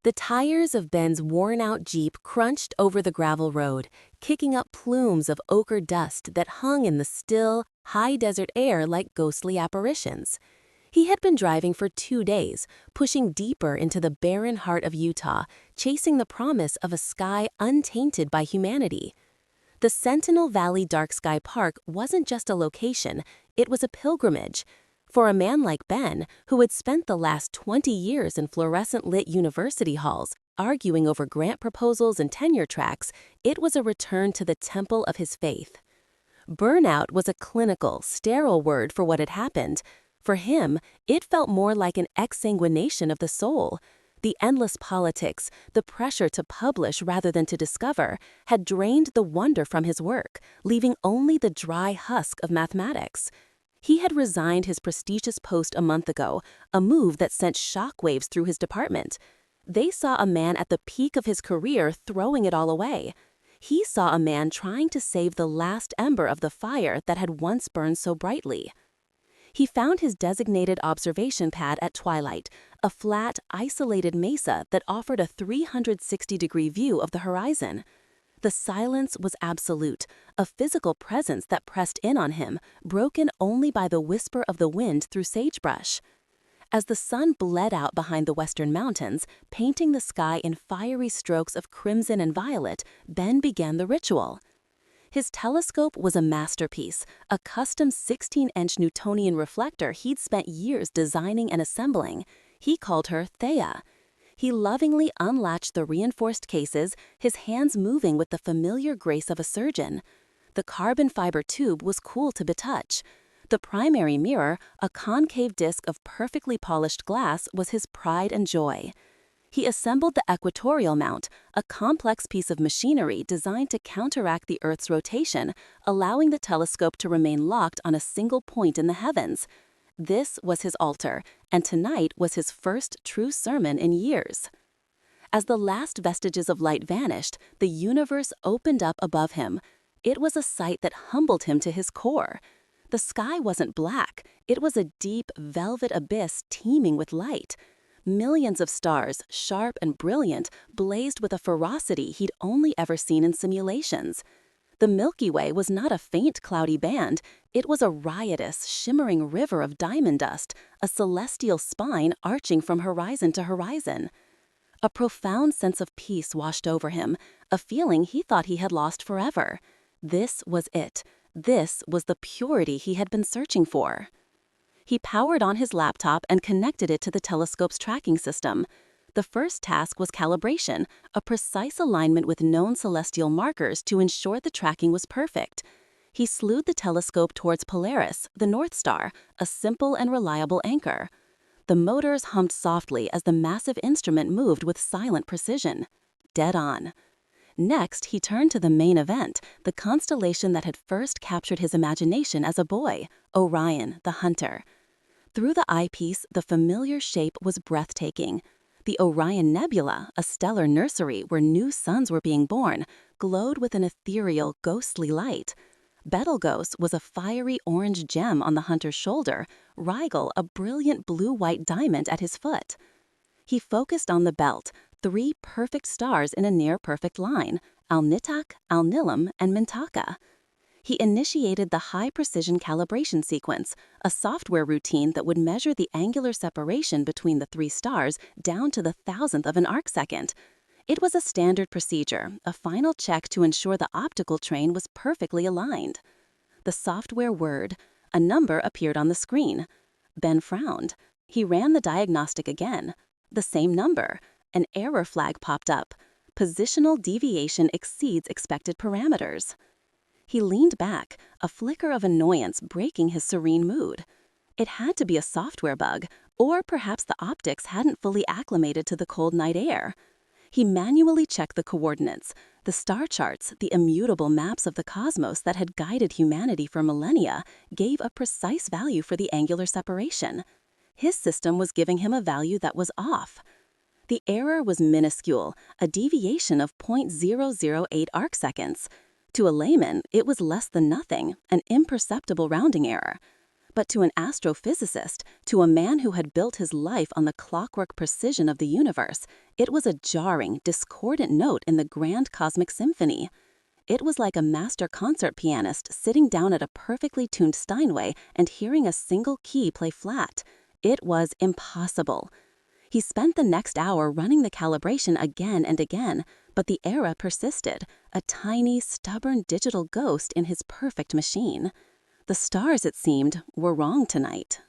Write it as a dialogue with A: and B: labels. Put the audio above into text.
A: The tires of Ben's worn-out Jeep crunched over the gravel road, kicking up plumes of ochre dust that hung in the still, high desert air like ghostly apparitions. He had been driving for 2 days, pushing deeper into the barren heart of Utah, chasing the promise of a sky untainted by humanity. The Sentinel Valley Dark Sky Park wasn't just a location, it was a pilgrimage. For a man like Ben, who had spent the last 20 years in fluorescent-lit university halls, arguing over grant proposals and tenure tracks, it was a return to the temple of his faith. Burnout was a clinical, sterile word for what had happened. For him, it felt more like an exsanguination of the soul. The endless politics, the pressure to publish rather than to discover, had drained the wonder from his work, leaving only the dry husk of mathematics. He had resigned his prestigious post a month ago, a move that sent shockwaves through his department. They saw a man at the peak of his career throwing it all away. He saw a man trying to save the last ember of the fire that had once burned so brightly. He found his designated observation pad at twilight, a flat, isolated mesa that offered a 360-degree view of the horizon. The silence was absolute, a physical presence that pressed in on him, broken only by the whisper of the wind through sagebrush. As the sun bled out behind the western mountains, painting the sky in fiery strokes of crimson and violet, Ben began the ritual. His telescope was a masterpiece, a custom 16-inch Newtonian reflector he'd spent years designing and assembling. He called her Thea. He lovingly unlatched the reinforced cases, his hands moving with the familiar grace of a surgeon. The carbon fiber tube was cool to touch. The primary mirror, a concave disc of perfectly polished glass, was his pride and joy. He assembled the equatorial mount, a complex piece of machinery designed to counteract the Earth's rotation, allowing the telescope to remain locked on a single point in the heavens. This was his altar, and tonight was his first true sermon in years. As the last vestiges of light vanished, the universe opened up above him. It was a sight that humbled him to his core. The sky wasn't black, it was a deep, velvet abyss teeming with light. Millions of stars, sharp and brilliant, blazed with a ferocity he'd only ever seen in simulations. The Milky Way was not a faint cloudy band, it was a riotous, shimmering river of diamond dust, a celestial spine arching from horizon to horizon. A profound sense of peace washed over him, a feeling he thought he had lost forever. This was it. This was the purity he had been searching for. He powered on his laptop and connected it to the telescope's tracking system. The first task was calibration, a precise alignment with known celestial markers to ensure the tracking was perfect. He slewed the telescope towards Polaris, the North Star, a simple and reliable anchor. The motors hummed softly as the massive instrument moved with silent precision. Dead on. Next, he turned to the main event, the constellation that had first captured his imagination as a boy, Orion, the hunter. Through the eyepiece, the familiar shape was breathtaking. The Orion Nebula, a stellar nursery where new suns were being born, glowed with an ethereal, ghostly light. Betelgeuse was a fiery orange gem on the hunter's shoulder, Rigel a brilliant blue-white diamond at his foot. He focused on the belt, 3 perfect stars in a near-perfect line, Alnitak, Alnilam, and Mintaka. He initiated the high-precision calibration sequence, a software routine that would measure the angular separation between the 3 stars down to the thousandth of an arcsecond. It was a standard procedure, a final check to ensure the optical train was perfectly aligned. The software whirred. A number appeared on the screen. Ben frowned. He ran the diagnostic again. The same number. An error flag popped up. Positional deviation exceeds expected parameters. He leaned back, a flicker of annoyance breaking his serene mood. It had to be a software bug, or perhaps the optics hadn't fully acclimated to the cold night air. He manually checked the coordinates, the star charts, the immutable maps of the cosmos that had guided humanity for millennia, gave a precise value for the angular separation. His system was giving him a value that was off. The error was minuscule, a deviation of 0.008 arcseconds. To a layman, it was less than nothing, an imperceptible rounding error. But to an astrophysicist, to a man who had built his life on the clockwork precision of the universe, it was a jarring, discordant note in the grand cosmic symphony. It was like a master concert pianist sitting down at a perfectly tuned Steinway and hearing a single key play flat. It was impossible. He spent the next hour running the calibration again and again, but the error persisted, a tiny, stubborn digital ghost in his perfect machine. The stars, it seemed, were wrong tonight.